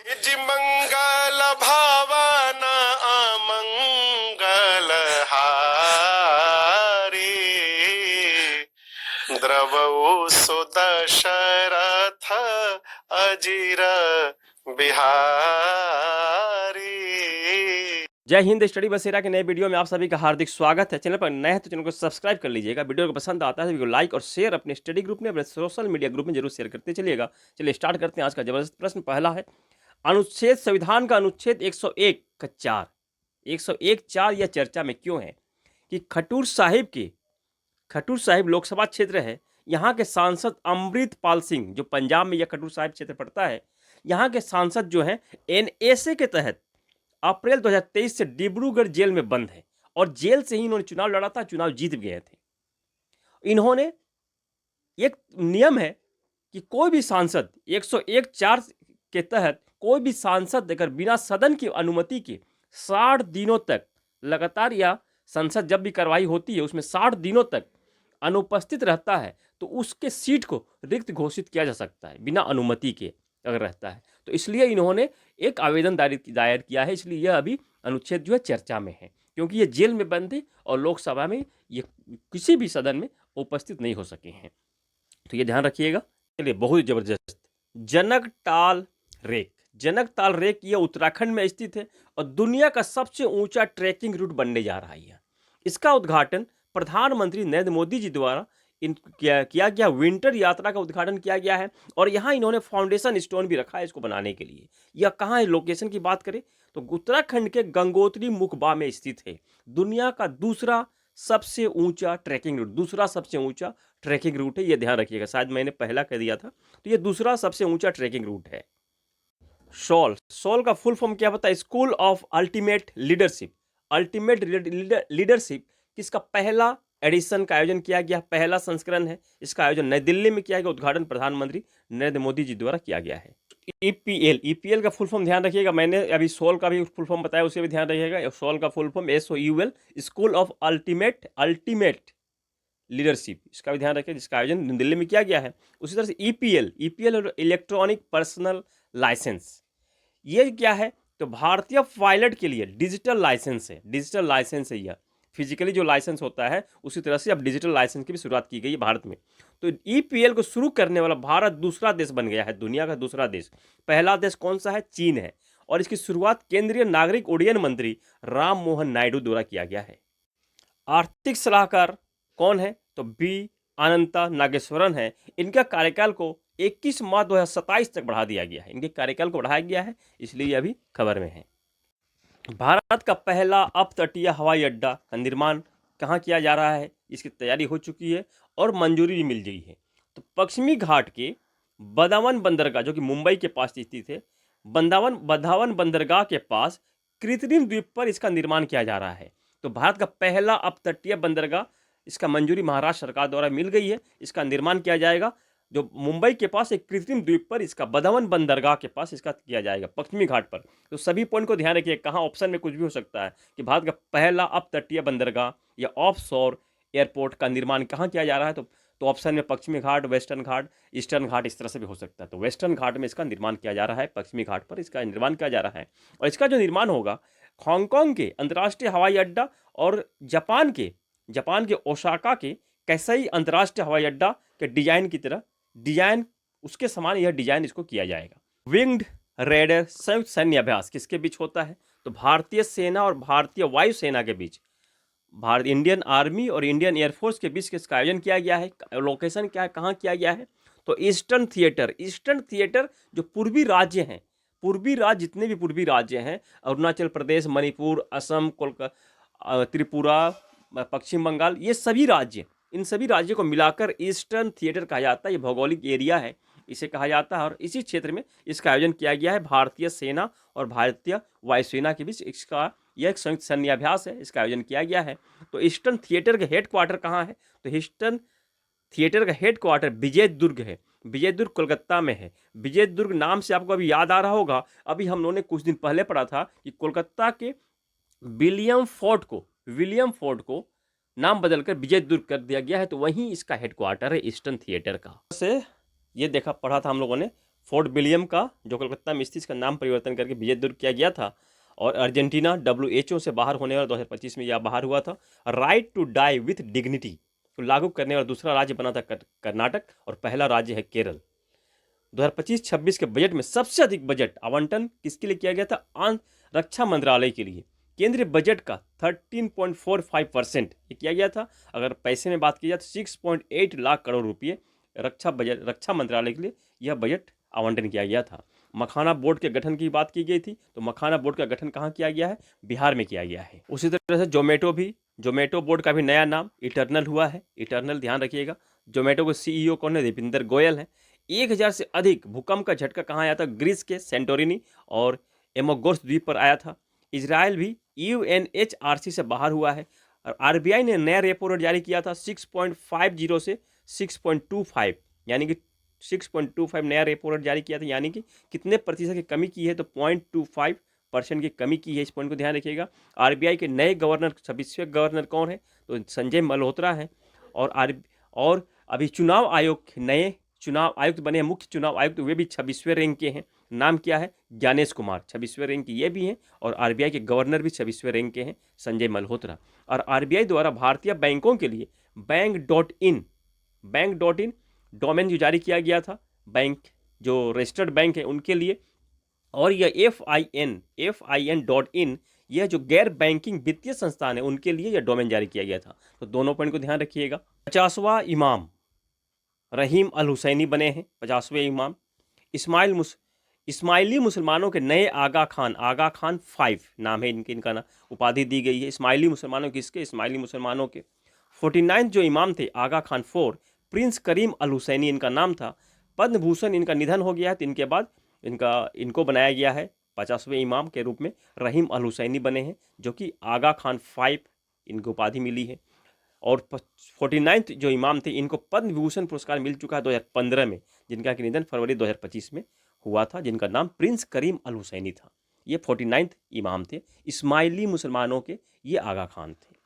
निज मंगल भावना अमंगल हारी द्रवौ सुदशरथ अजिर बिहारी। जय हिंद। स्टडी बसेरा के नए वीडियो में आप सभी का हार्दिक स्वागत है। चैनल पर नए हैं तो चैनल को सब्सक्राइब कर लीजिएगा। वीडियो को पसंद आता है तो वीडियो को लाइक और शेयर अपने स्टडी ग्रुप में, अपने सोशल मीडिया ग्रुप में जरूर शेयर करते चलिएगा। चलिए स्टार्ट करते हैं। आज का जबरदस्त प्रश्न पहला है, अनुच्छेद संविधान का अनुच्छेद 101 का 4 101(4) यह चर्चा में क्यों है कि खटूर साहिब लोकसभा क्षेत्र है। यहाँ के सांसद अमृतपाल सिंह, जो पंजाब में यह खटूर साहिब क्षेत्र पड़ता है, यहाँ के सांसद जो हैं NSA के तहत अप्रैल 2023 से डिब्रूगढ़ जेल में बंद है और जेल से ही इन्होंने चुनाव लड़ा था, चुनाव जीत गए थे। इन्होंने एक नियम है कि कोई भी सांसद 101(4) के तहत कोई भी सांसद अगर बिना सदन की अनुमति के 60 दिनों तक लगातार, या संसद जब भी कार्रवाई होती है उसमें 60 दिनों तक अनुपस्थित रहता है तो उसके सीट को रिक्त घोषित किया जा सकता है बिना अनुमति के अगर रहता है। तो इसलिए इन्होंने एक आवेदन दायर किया है। इसलिए यह अभी अनुच्छेद जो है चर्चा में है, क्योंकि ये जेल में बंद है और लोकसभा में ये किसी भी सदन में उपस्थित नहीं हो सके हैं। तो ये ध्यान रखिएगा। चलिए, बहुत जबरदस्त। जनकटाल रेक ये उत्तराखंड में स्थित है और दुनिया का सबसे ऊंचा ट्रैकिंग रूट बनने जा रहा है। इसका उद्घाटन प्रधानमंत्री नरेंद्र मोदी जी द्वारा किया गया। विंटर यात्रा का उद्घाटन किया गया है और यहाँ इन्होंने फाउंडेशन स्टोन भी रखा है इसको बनाने के लिए। यह कहाँ है? लोकेशन की बात करें तो उत्तराखंड के गंगोत्री मुखबा में स्थित है। दुनिया का दूसरा सबसे ऊंचा ट्रैकिंग रूट है। यह ध्यान रखिएगा, शायद मैंने पहला कह दिया था, तो यह दूसरा सबसे ऊंचा ट्रैकिंग रूट है। सोल का फुल फॉर्म क्या होता है? School of ultimate leadership. किसका पहला एडिशन का आयोजन किया गया? पहला संस्करण है। इसका आयोजन नई दिल्ली में किया गया। उद्घाटन प्रधानमंत्री नरेंद्र मोदी जी द्वारा किया गया है। ईपीएल का फुल फॉर्म ध्यान रखिएगा, मैंने अभी सोल का भी फुल फॉर्म बताया, उसे भी ध्यान रखिएगा। सोल का full form SOUL, school of ultimate leadership, इसका भी ध्यान रखिए, जिसका आयोजन दिल्ली में किया गया है। उसी तरह से ईपीएल और इलेक्ट्रॉनिक पर्सनल लाइसेंस, ये क्या है? तो भारतीय पायलट के लिए डिजिटल लाइसेंस है। यह फिजिकली जो लाइसेंस होता है उसी तरह से अब डिजिटल लाइसेंस की भी शुरुआत की गई है भारत में। तो ईपीएल को शुरू करने वाला भारत दूसरा देश बन गया है, दुनिया का दूसरा देश। पहला देश कौन सा है? चीन है। और इसकी शुरुआत केंद्रीय नागरिक उड्डयन मंत्री राम मोहन नायडू द्वारा किया गया है। आर्थिक सलाहकार कौन है? तो बी अनंता नागेश्वरन है। इनका कार्यकाल को 21 मार्च 2027 तक बढ़ा दिया गया है। इनके कार्यकाल को बढ़ाया गया है, इसलिए ये अभी खबर में है। भारत का पहला अपतटीय हवाई अड्डा का निर्माण कहाँ किया जा रहा है? इसकी तैयारी हो चुकी है और मंजूरी भी मिल गई है। तो पश्चिमी घाट के बदावन बंदरगाह, जो कि मुंबई के पास स्थित है, बदावन बंदरगाह के पास कृत्रिम द्वीप पर इसका निर्माण किया जा रहा है। तो भारत का पहला अपतटीय बंदरगाह, इसका मंजूरी महाराष्ट्र सरकार द्वारा मिल गई है। इसका निर्माण किया जाएगा जो मुंबई के पास एक कृत्रिम द्वीप पर, इसका बदावन बंदरगाह के पास इसका किया जाएगा, पश्चिमी घाट पर। तो सभी पॉइंट को ध्यान रखिए, कहाँ ऑप्शन में कुछ भी हो सकता है कि भारत का पहला अपतटीय बंदरगाह या ऑफशोर एयरपोर्ट का निर्माण कहाँ किया जा रहा है। तो ऑप्शन में पश्चिमी घाट, वेस्टर्न घाट, ईस्टर्न घाट, इस तरह से भी हो सकता है। तो वेस्टर्न घाट में इसका निर्माण किया जा रहा है, पश्चिमी घाट पर इसका निर्माण किया जा रहा है। और इसका जो निर्माण होगा हांगकांग के अंतर्राष्ट्रीय हवाई अड्डा और जापान के ओसाका के कैसाई अंतर्राष्ट्रीय हवाई अड्डा के डिजाइन की तरह, डिजाइन उसके समान यह डिजाइन इसको किया जाएगा। विंग्ड रेडर संयुक्त सैन्य अभ्यास किसके बीच होता है? तो भारतीय सेना और भारतीय वायुसेना के बीच, इंडियन आर्मी और इंडियन एयरफोर्स के बीच इसका आयोजन किया गया है। लोकेशन क्या है, कहाँ किया गया है? तो ईस्टर्न थिएटर जो पूर्वी राज्य जितने भी पूर्वी राज्य हैं, अरुणाचल प्रदेश, मणिपुर, असम, कोलकाता, त्रिपुरा, पश्चिम बंगाल, ये सभी राज्य, इन सभी राज्यों को मिलाकर ईस्टर्न थिएटर कहा जाता है। ये भौगोलिक एरिया है, इसे कहा जाता है। और इसी क्षेत्र में इसका आयोजन किया गया है भारतीय सेना और भारतीय वायुसेना के बीच। इसका यह एक संयुक्त सैन्याभ्यास है, इसका आयोजन किया गया है। तो ईस्टर्न थिएटर का हेडक्वार्टर कहाँ है? तो ईस्टर्न थिएटर का हेडक्वार्टर विजयदुर्ग है। विजयदुर्ग कोलकाता में है। विजयदुर्ग नाम से आपको अभी याद आ रहा होगा, अभी हम लोगों ने कुछ दिन पहले पढ़ा था कि कोलकाता के विलियम फोर्ट को नाम बदलकर विजयदुर्ग कर दिया गया है। तो वहीं इसका हेडक्वार्टर है ईस्टर्न थिएटर का। से ये पढ़ा था हम लोगों ने, फोर्ट विलियम का, जो कलकत्ता में स्थित, इसका नाम परिवर्तन करके विजय दुर्ग किया गया था। और अर्जेंटीना WHO से बाहर होने वाला 2025 में यह बाहर हुआ था। Right to die with dignity को लागू करने वाला दूसरा राज्य बना था कर्नाटक, और पहला राज्य है केरल। 2025-26 के बजट में सबसे अधिक बजट आवंटन किसके लिए किया गया था? रक्षा मंत्रालय के लिए। केंद्रीय बजट का 13.45% ये किया गया था। अगर पैसे में बात की जाए तो 6.8 लाख करोड़ रुपये रक्षा मंत्रालय के लिए यह बजट आवंटन किया गया था। मखाना बोर्ड के गठन की बात की गई थी, तो मखाना बोर्ड का गठन कहाँ किया गया है? बिहार में किया गया है। उसी तरह से जोमेटो बोर्ड का भी नया नाम इटर्नल हुआ है। इटर्नल ध्यान रखिएगा। जोमेटो के CEO कौन है? दीपिंदर गोयल है। 1000 से अधिक भूकंप का झटका कहाँ आया था? ग्रीस के सेंटोरिनी और एमोगोर्स द्वीप पर आया था। इजराइल भी UNHRC से बाहर हुआ है। और RBI ने नया रेपो रेट जारी किया था 6.50 से 6.25, यानी कि 6.25 नया रेपो रेट जारी किया था, यानी कि कितने प्रतिशत की कमी की है? तो 0.25% की कमी की है। इस पॉइंट को ध्यान रखिएगा। RBI के नए गवर्नर, 26वें गवर्नर कौन है? तो संजय मल्होत्रा है। और अभी चुनाव आयोग नए चुनाव आयुक्त बने हैं, मुख्य चुनाव आयुक्त, वे भी 26वें रैंक के हैं। नाम क्या है? ज्ञानेश कुमार, 26वें रैंक के ये भी हैं। और RBI के गवर्नर भी 26वें रैंक के हैं, संजय मल्होत्रा। और RBI द्वारा भारतीय बैंकों के लिए बैंक.in डोमेन जो जारी किया गया था, बैंक जो रजिस्टर्ड बैंक है उनके लिए। और यह FIN.in यह जो गैर बैंकिंग वित्तीय संस्थान है उनके लिए यह डोमेन जारी किया गया था। तो दोनों पॉइंट को ध्यान रखिएगा। 50वां इमाम रहीम अल हुसैनी बने हैं, 50वें इमाम। इस्माइली मुसलमानों के नए आगा खान 5 नाम है इनका ना उपाधि दी गई है। इस्माइली मुसलमानों किसके? इस्माइली मुसलमानों के। 49 जो इमाम थे आगा खान 4, प्रिंस करीम अल हुसैनी इनका नाम था। पद्म भूषण इनका निधन हो गया है, तो इनके बाद इनको बनाया गया है 50वें इमाम के रूप में रहीम अल हुसैनी बने हैं, जो कि आगा खान 5 इनको उपाधि मिली है। और 49 जो इमाम थे इनको पद्म विभूषण पुरस्कार मिल चुका है 2015 में, जिनका कि निधन फरवरी 2025 में हुआ था, जिनका नाम प्रिंस करीम अल हुसैनी था। ये 49 इमाम थे इस्माइली मुसलमानों के, ये आगा खान थे।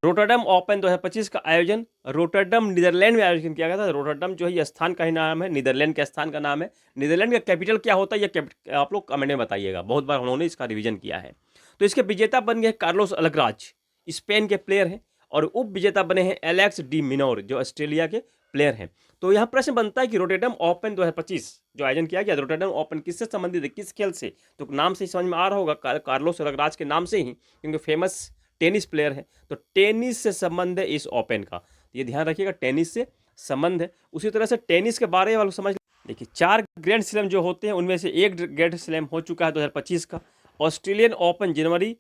रोटरडम ओपन 2025 का आयोजन रोटरडम नीदरलैंड में आयोजन किया गया था। रोटरडम जो है ये स्थान का ही नाम है, नीदरलैंड के स्थान का नाम है। नीदरलैंड का कैपिटल क्या होता है ये आप लोग कमेंट में बताइएगा, बहुत बार उन्होंने इसका रिवीजन किया है। तो इसके विजेता बन गए कार्लोस अल्कराज, स्पेन के प्लेयर हैं। और उप विजेता बने हैं एलेक्स डी मिनोर, जो ऑस्ट्रेलिया के प्लेयर हैं। तो यहाँ प्रश्न बनता है कि रोटरडम ओपन 2025 जो आयोजन किया गया, रोटरडम ओपन किससे संबंधित है, किस खेल से? तो नाम से ही समझ में आ रहा होगा, कार्लोस अल्कराज के नाम से ही, क्योंकि फेमस टेनिस प्लेयर है। तो टेनिस से संबंध है इस ओपन का, ये ध्यान रखिएगा, टेनिस से संबंध है। उसी तरह से टेनिस के बारे में समझ देखिए, 4 ग्रैंड स्लैम जो होते हैं उनमें से एक ग्रैंड स्लैम हो चुका है 2025 का। ऑस्ट्रेलियन ओपन जनवरी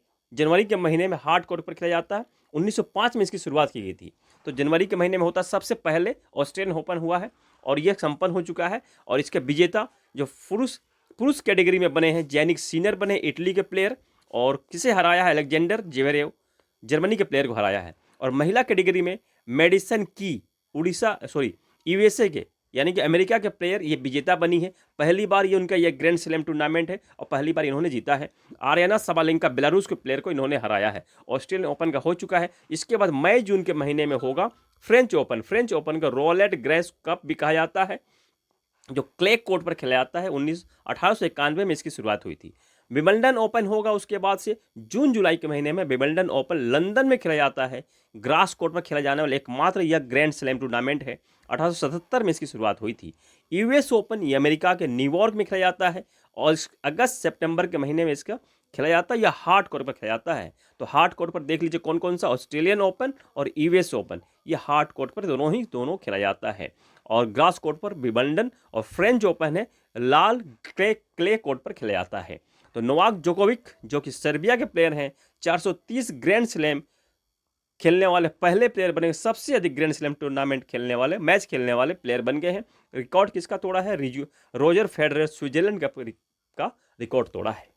के महीने में हार्ड कोर्ट पर खेला जाता है। 1905 में इसकी शुरुआत की गई थी, तो जनवरी के महीने में होता, सबसे पहले ऑस्ट्रेलियन ओपन हुआ है और यह संपन्न हो चुका है। और इसके विजेता जो पुरुष कैटेगरी में बने हैं, जैनिक सिनर बने इटली के प्लेयर, और किसे हराया है? अलेक्जेंडर जेवेरेव, जर्मनी के प्लेयर को हराया है। और महिला कैटेगरी में मेडिसन की USA के, यानी कि अमेरिका के प्लेयर ये विजेता बनी है। पहली बार ये उनका ये ग्रैंड स्लैम टूर्नामेंट है और पहली बार इन्होंने जीता है। आर्याना सबालेंका बेलारूस के प्लेयर को इन्होंने हराया है। ऑस्ट्रेलियन ओपन का हो चुका है। इसके बाद मई जून के महीने में होगा फ्रेंच ओपन का रोलेट ग्रेस कप भी कहा जाता है, जो क्ले कोर्ट पर खेला जाता है। 1891 में इसकी शुरुआत हुई थी। विंबलडन ओपन होगा उसके बाद से जून जुलाई के महीने में। विंबलडन ओपन लंदन में खेला जाता है, ग्रास कोर्ट पर खेला जाने वाला एकमात्र यह ग्रैंड स्लैम टूर्नामेंट है। 1877 में इसकी शुरुआत हुई थी। US ओपन ये अमेरिका के न्यूयॉर्क में खेला जाता है और अगस्त सितंबर के महीने में इसका खेला जाता है, या हार्ड कोर्ट पर खेला जाता है। तो हार्ड कोर्ट पर देख लीजिए कौन कौन सा, ऑस्ट्रेलियन ओपन और US ओपन, ये हार्ड कोर्ट पर दोनों खेला जाता है। और ग्रास कोर्ट पर विंबलडन और फ्रेंच ओपन है लाल क्ले कोर्ट पर खेला जाता है। तो नोवाक जोकोविक जो कि सर्बिया के प्लेयर हैं, 430 ग्रैंड स्लैम खेलने वाले पहले प्लेयर बने, सबसे अधिक ग्रैंड स्लैम टूर्नामेंट खेलने वाले, मैच खेलने वाले प्लेयर बन गए हैं। रिकॉर्ड किसका तोड़ा है? रोजर फेडरर स्विट्जरलैंड का रिकॉर्ड तोड़ा है।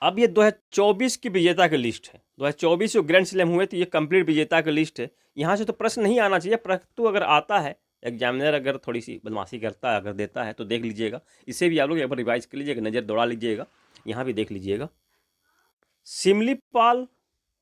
अब ये 2024 की विजेता की लिस्ट है। 2024 जो ग्रैंड स्लैम हुए तो ये कंप्लीट विजेता की लिस्ट है। यहाँ से तो प्रश्न नहीं आना चाहिए, परंतु अगर आता है, एग्जामिनर अगर थोड़ी सी बदमाशी करता है, अगर देता है तो देख लीजिएगा। इसे भी आप लोग एक बार रिवाइज कर लीजिएगा, नज़र दौड़ा लीजिएगा, यहाँ भी देख लीजिएगा। सिमलीपाल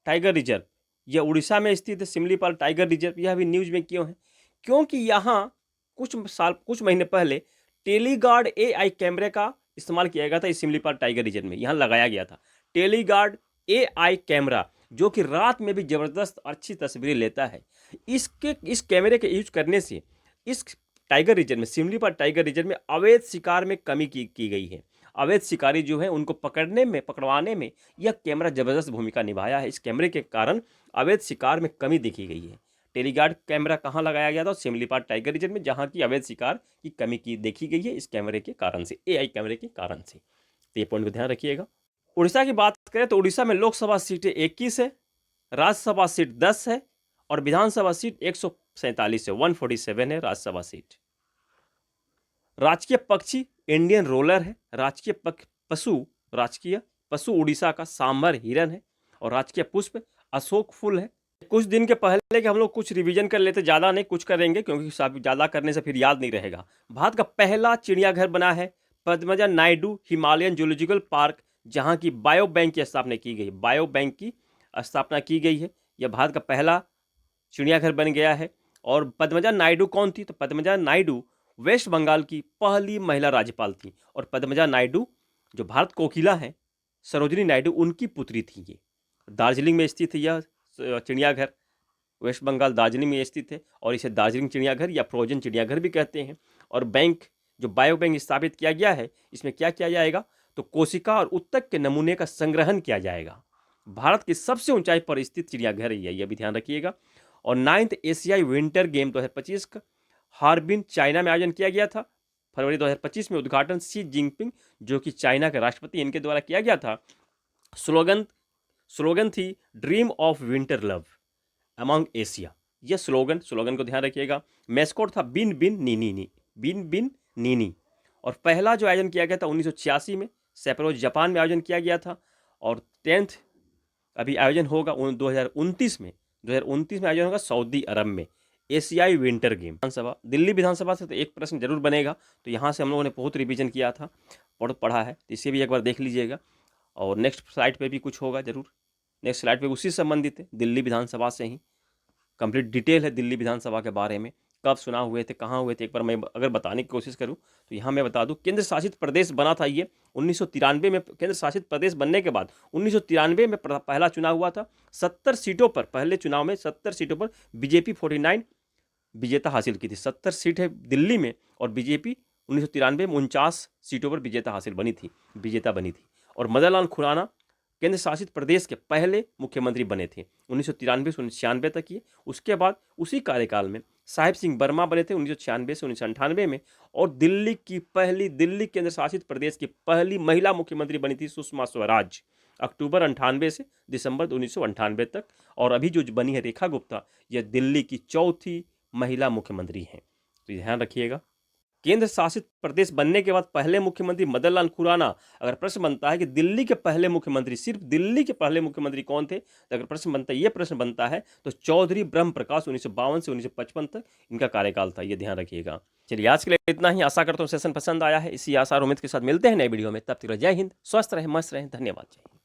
टाइगर रिजर्व, यह उड़ीसा में स्थित है। सिमलीपाल टाइगर रिजर्व यह भी न्यूज में क्यों है? क्योंकि यहाँ कुछ महीने पहले टेलीगार्ड AI कैमरे का इस्तेमाल किया गया था इस सिमली पार्क टाइगर रिजर्व में, यहाँ लगाया गया था टेलीगार्ड AI कैमरा, जो कि रात में भी जबरदस्त अच्छी तस्वीरें लेता है। इस कैमरे के यूज करने से इस टाइगर रिजर्व में, सिमली पार्क टाइगर रिजर्व में अवैध शिकार में कमी की गई है। अवैध शिकारी जो है उनको पकड़वाने में यह कैमरा जबरदस्त भूमिका निभाया है। इस कैमरे के कारण अवैध शिकार में कमी देखी गई है। टेलीगार्ड कैमरा कहाँ लगाया गया था? सिमली पार्क टाइगर रिजर्व में, जहाँ की अवैध शिकार की कमी देखी गई है इस कैमरे के कारण से, AI कैमरे के कारण से। तो ये पॉइंट को ध्यान रखिएगा। उड़ीसा की बात करें तो उड़ीसा में लोकसभा सीटें 21 है, राज्यसभा सीट 10 है और विधानसभा सीट 147 है, 147 है राज्यसभा सीट। राजकीय पक्षी इंडियन रोलर है, राजकीय पशु उड़ीसा का सांभर हिरन है और राजकीय पुष्प अशोक फूल है। कुछ दिन के पहले कि हम लोग कुछ रिवीजन कर लेते, ज़्यादा नहीं कुछ करेंगे क्योंकि ज़्यादा करने से फिर याद नहीं रहेगा। भारत का पहला चिड़ियाघर बना है Padmaja Naidu Himalayan zoological park, जहाँ की बायो बैंक की स्थापना की गई, बायो बैंक की स्थापना की गई है। यह भारत का पहला चिड़ियाघर बन गया है। और पद्मजा नायडू कौन थी? तो पद्मजा नायडू वेस्ट बंगाल की पहली महिला राज्यपाल थी और पद्मजा नायडू जो भारत कोकिला है सरोजिनी नायडू उनकी पुत्री थी। ये दार्जिलिंग में स्थित है यह चिड़ियाघर, वेस्ट बंगाल दार्जिलिंग में स्थित है और इसे दार्जिलिंग चिड़ियाघर या फ्रोजन चिड़ियाघर भी कहते हैं। और बैंक जो बायो बैंक स्थापित किया गया है, इसमें क्या किया जाएगा? तो कोशिका और उत्तक के नमूने का संग्रहण किया जाएगा। भारत की सबसे ऊंचाई पर स्थित चिड़ियाघर है यह भी ध्यान रखिएगा। और 9th एशियाई विंटर गेम 2025 का हार्बिन चाइना में आयोजन किया गया था। फरवरी 2025 में उद्घाटन शी जिनपिंग जो कि चाइना के राष्ट्रपति इनके द्वारा किया गया था। स्लोगन थी dream of winter love among Asia. यह स्लोगन को ध्यान रखिएगा। मैस्कॉट था बिन बिन नीनी। और पहला जो आयोजन किया गया था 1986 में सैप्रो जापान में आयोजन किया गया था। और 10th अभी आयोजन होगा 2029 में आयोजन होगा सऊदी अरब में एशियाई विंटर गेम। विधानसभा, दिल्ली विधानसभा से तो एक प्रश्न जरूर बनेगा, तो यहाँ से हम लोगों ने बहुत रिवीजन किया था, पढ़ा है, तो इसे भी एक बार देख लीजिएगा। और नेक्स्ट स्लाइड पे भी कुछ होगा जरूर, नेक्स्ट स्लाइड पे उसी से संबंधित है, दिल्ली विधानसभा से ही कंप्लीट डिटेल है दिल्ली विधानसभा के बारे में, कब चुनाव हुए थे, कहाँ हुए थे। एक बार मैं अगर बताने की कोशिश करूँ तो यहाँ मैं बता दूँ, केंद्र शासित प्रदेश बना था ये 1993 में। केंद्र शासित प्रदेश बनने के बाद 1993 में पहला चुनाव हुआ था। 70 सीटों पर, पहले चुनाव में 70 सीटों पर बीजेपी 49 विजेता हासिल की थी। 70 सीट है दिल्ली में और बीजेपी 1993 में 49 सीटों पर विजेता बनी थी। और मदन लाल खुराना केंद्र शासित प्रदेश के पहले मुख्यमंत्री बने थे 1993 से 1996 तक ये। उसके बाद उसी कार्यकाल में साहिब सिंह वर्मा बने थे 1996 से 1998 में। और दिल्ली केंद्र शासित प्रदेश की पहली महिला मुख्यमंत्री बनी थी सुषमा स्वराज, अक्टूबर 98 से दिसंबर 1998 तक। और अभी जो बनी है रेखा गुप्ता, यह दिल्ली की चौथी महिला मुख्यमंत्री हैं, तो ध्यान रखिएगा। केंद्र शासित प्रदेश बनने के बाद पहले मुख्यमंत्री मदन लाल खुराना। अगर प्रश्न बनता है कि दिल्ली के पहले मुख्यमंत्री, सिर्फ दिल्ली के पहले मुख्यमंत्री कौन थे, तो अगर प्रश्न बनता है तो चौधरी ब्रह्म प्रकाश 1952 से 1955 तक इनका कार्यकाल था, ये ध्यान रखिएगा। चलिए आज के लिए इतना ही। आशा करता हूँ सेशन पसंद आया है। इसी आशा और उम्मीद के साथ मिलते हैं नए वीडियो में। तब तक जय हिंद, स्वस्थ रहें, मस्त रहें, धन्यवाद। जय हिंद।